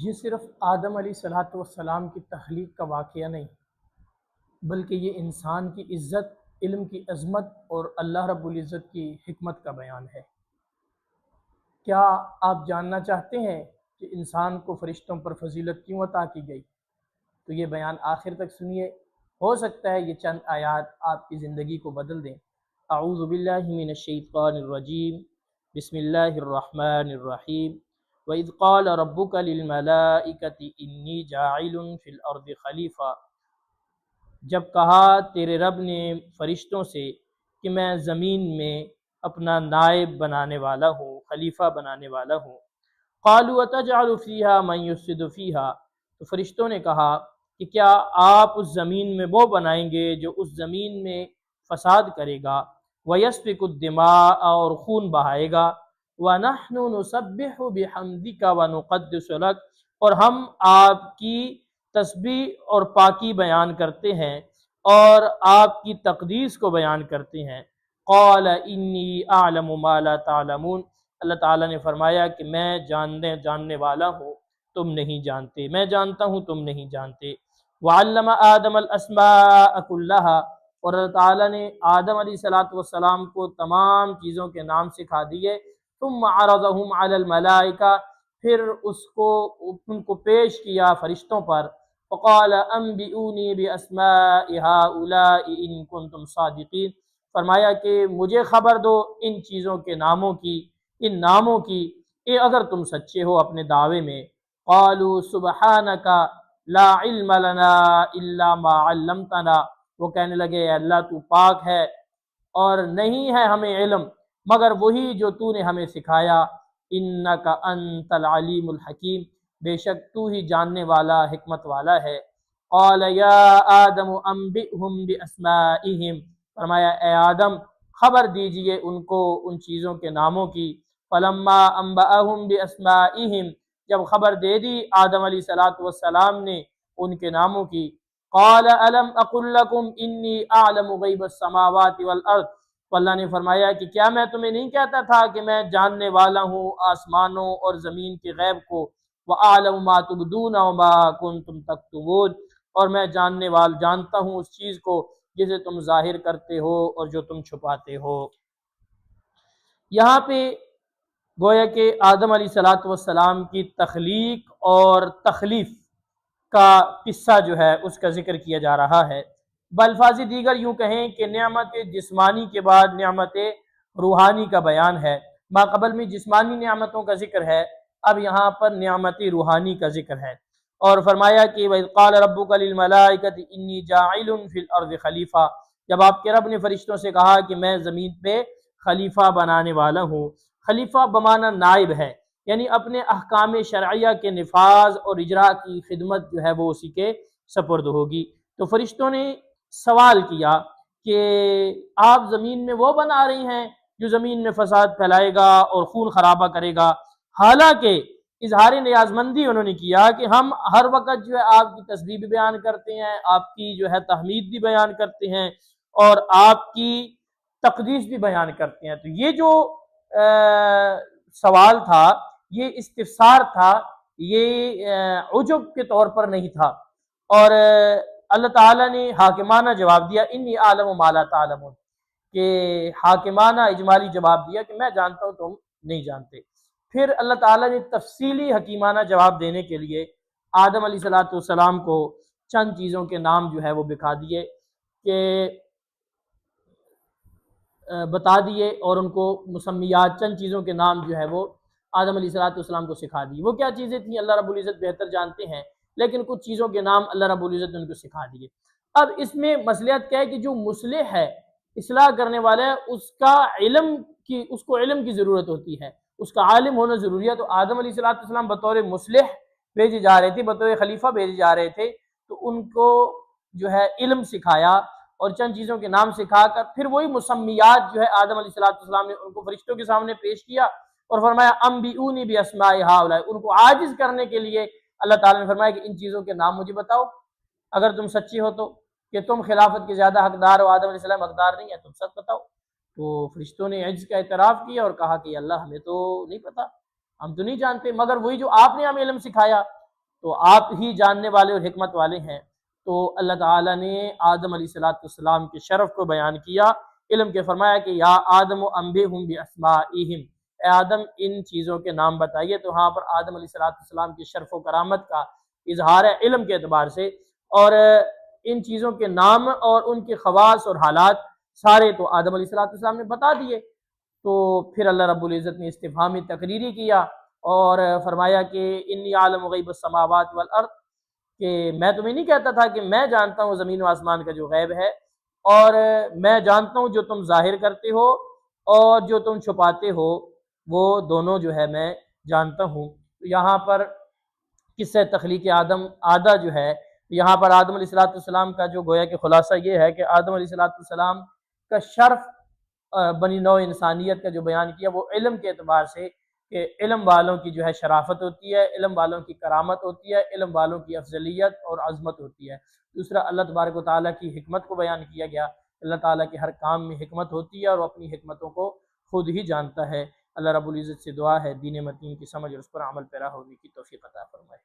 یہ صرف آدم علیہ الصلوۃ والسلام کی تخلیق کا واقعہ نہیں، بلکہ یہ انسان کی عزت، علم کی عظمت اور اللہ رب العزت کی حکمت کا بیان ہے۔ کیا آپ جاننا چاہتے ہیں کہ انسان کو فرشتوں پر فضیلت کیوں عطا کی گئی؟ تو یہ بیان آخر تک سنیے، ہو سکتا ہے یہ چند آیات آپ کی زندگی کو بدل دیں۔ اعوذ باللہ من الشیطان الرجیم، بسم اللہ الرحمن الرحیم۔ وَإِذْ قَالَ رَبُّكَ لِلْمَلَائِكَةِ إِنِّي جَاعِلٌ فِي الْأَرْضِ خلیفہ، جب کہا تیرے رب نے فرشتوں سے کہ میں زمین میں اپنا نائب بنانے والا ہوں، خلیفہ بنانے والا ہوں۔ قالوا أتجعل فيها من يفسد فيها، تو فرشتوں نے کہا کہ کیا آپ اس زمین میں وہ بنائیں گے جو اس زمین میں فساد کرے گا، وَيَسْفِكُ الدِّمَاءَ اور خون بہائے گا، وَنَحْنُ نُسَبِّحُ بِحَمْدِكَ وَنُقَدِّسُ لَكَ، اور ہم آپ کی تسبیح اور پاکی بیان کرتے ہیں اور آپ کی تقدیس کو بیان کرتے ہیں۔ قال انی اعلم ما لا تعلمون، اللہ تعالیٰ نے فرمایا کہ میں جاننے والا ہوں، تم نہیں جانتے، میں جانتا ہوں تم نہیں جانتے۔ وعلم آدم الاسماء کلہا، اور اللہ تعالیٰ نے آدم علیہ السلام کو تمام چیزوں کے نام سکھا دیے۔ ثم عرضهم علی الملائکہ، پھر ان کو پیش کیا فرشتوں پر۔ فقال انبئونی باسماء هؤلاء ان کنتم صادقین، فرمایا کہ مجھے خبر دو ان چیزوں کے ناموں کی، ان ناموں کی، اگر تم سچے ہو اپنے دعوے میں۔ قالوا سبحانک لا علم لنا الا ما علمتنا، وہ کہنے لگے اے اللہ تو پاک ہے اور نہیں ہے ہمیں علم مگر وہی جو تو نے ہمیں سکھایا۔ انک انت العلیم الحکیم، بے شک تو ہی جاننے والا حکمت والا ہے۔ قال یا آدم انبئہم باسمائہم، فرمایا اے آدم خبر دیجئے ان کو ان چیزوں کے ناموں کی۔ فلما انبأہم باسمائہم، جب خبر دے دی آدم علیہ السلام نے ان کے ناموں کی۔ قال الم اقل لکم انی اعلم غیب السماوات والارض، تو اللہ نے فرمایا کہ کیا میں تمہیں نہیں کہتا تھا کہ میں جاننے والا ہوں آسمانوں اور زمین کے غیب کو، وَأَعْلَمُ مَا تُبْدُونَ وَمَا كُنْتُمْ تَكْتُمُونَ، اور میں جانتا ہوں اس چیز کو جسے تم ظاہر کرتے ہو اور جو تم چھپاتے ہو۔ یہاں پہ گویا کہ آدم علیہ السلام کی تخلیق اور تخلیف کا قصہ جو ہے اس کا ذکر کیا جا رہا ہے۔ بالفاظ دیگر یوں کہیں کہ نعمت جسمانی کے بعد نعمت روحانی کا بیان ہے۔ ماقبل میں جسمانی نعمتوں کا ذکر ہے، اب یہاں پر نعمت روحانی کا ذکر ہے۔ اور فرمایا کہ وَإِذْ قَالَ رَبُّكَ لِلْمَلَائِكَةِ إِنِّي جَاعِلٌ فِي الْأَرْضِ خلیفہ، جب آپ کے رب نے فرشتوں سے کہا کہ میں زمین پہ خلیفہ بنانے والا ہوں۔ خلیفہ بمعنی نائب ہے، یعنی اپنے احکام شرعیہ کے نفاذ اور اجراء کی خدمت جو ہے وہ اسی کے سپرد ہوگی۔ تو فرشتوں نے سوال کیا کہ آپ زمین میں وہ بنا رہی ہیں جو زمین میں فساد پھیلائے گا اور خون خرابہ کرے گا، حالانکہ اظہار نیازمندی انہوں نے کیا کہ ہم ہر وقت جو ہے آپ کی تسبیح بھی بیان کرتے ہیں، آپ کی جو ہے تحمید بھی بیان کرتے ہیں اور آپ کی تقدیس بھی بیان کرتے ہیں۔ تو یہ جو سوال تھا، یہ استفسار تھا، یہ عجب کے طور پر نہیں تھا، اور اللہ تعالیٰ نے حاکمانہ جواب دیا انی اعلم ما لا تعلمون، کہ حاکمانہ اجمالی جواب دیا کہ میں جانتا ہوں تم نہیں جانتے۔ پھر اللہ تعالیٰ نے تفصیلی حکیمانہ جواب دینے کے لیے آدم علیہ السلام کو چند چیزوں کے نام جو ہے وہ بتا دیے اور ان کو مسمیات، چند چیزوں کے نام جو ہے وہ آدم علیہ السلام کو سکھا دیے۔ وہ کیا چیزیں تھیں اللہ رب العزت بہتر جانتے ہیں، لیکن کچھ چیزوں کے نام اللہ رب العزت نے ان کو سکھا دیے۔ اب اس میں مصلحت کیا ہے کہ جو مصلح ہے، اصلاح کرنے والا ہے، اس کو علم کی ضرورت ہوتی ہے، اس کا عالم ہونا ضروری ہے۔ تو آدم علیہ السلام بطور مصلح بھیجے جا رہے تھے، بطور خلیفہ بھیجے جا رہے تھے، تو ان کو جو ہے علم سکھایا اور چند چیزوں کے نام سکھا کر پھر وہی مسمیات جو ہے آدم علیہ السلام نے ان کو فرشتوں کے سامنے پیش کیا اور فرمایا انبئونی باسماء ہؤلاء، ان کو عاجز کرنے کے لیے اللہ تعالیٰ نے فرمایا کہ ان چیزوں کے نام مجھے بتاؤ اگر تم سچے ہو، تو کہ تم خلافت کے زیادہ حقدار ہو، آدم علیہ السلام حقدار نہیں ہے، تم سچ بتاؤ۔ تو فرشتوں نے عجز کا اعتراف کیا اور کہا کہ اللہ ہمیں تو نہیں پتا، ہم تو نہیں جانتے، مگر وہی جو آپ نے ہمیں علم سکھایا تو آپ ہی جاننے والے اور حکمت والے ہیں۔ تو اللہ تعالیٰ نے آدم علیہ السلام کے شرف کو بیان کیا، علم کے فرمایا کہ یا آدم انبئہم باسمائہم، اے آدم ان چیزوں کے نام بتائیے۔ تو وہاں پر آدم علیہ السلام کی شرف و کرامت کا اظہار ہے علم کے اعتبار سے، اور ان چیزوں کے نام اور ان کے خواص اور حالات سارے تو آدم علیہ السلام نے بتا دیے۔ تو پھر اللہ رب العزت نے استفہامی تقریری کیا اور فرمایا کہ انی عالم غیب السماوات والارض، کہ میں تمہیں نہیں کہتا تھا کہ میں جانتا ہوں زمین و آسمان کا جو غیب ہے، اور میں جانتا ہوں جو تم ظاہر کرتے ہو اور جو تم چھپاتے ہو، وہ دونوں جو ہے میں جانتا ہوں۔ تو یہاں پر قصہ تخلیق آدم آدھا جو ہے، یہاں پر آدم علیہ السلام کا جو گویا کہ خلاصہ یہ ہے کہ آدم علیہ السلام کا شرف بنی نوع انسانیت کا جو بیان کیا وہ علم کے اعتبار سے، کہ علم والوں کی جو ہے شرافت ہوتی ہے، علم والوں کی کرامت ہوتی ہے، علم والوں کی افضلیت اور عظمت ہوتی ہے۔ دوسرا اللہ تبارک و تعالیٰ کی حکمت کو بیان کیا گیا، اللہ تعالیٰ کے ہر کام میں حکمت ہوتی ہے اور وہ اپنی حکمتوں کو خود ہی جانتا ہے۔ اللہ رب العزت سے دعا ہے دین متین کی سمجھ اور اس پر عمل پیرا ہونے کی توفیق عطا فرمائے۔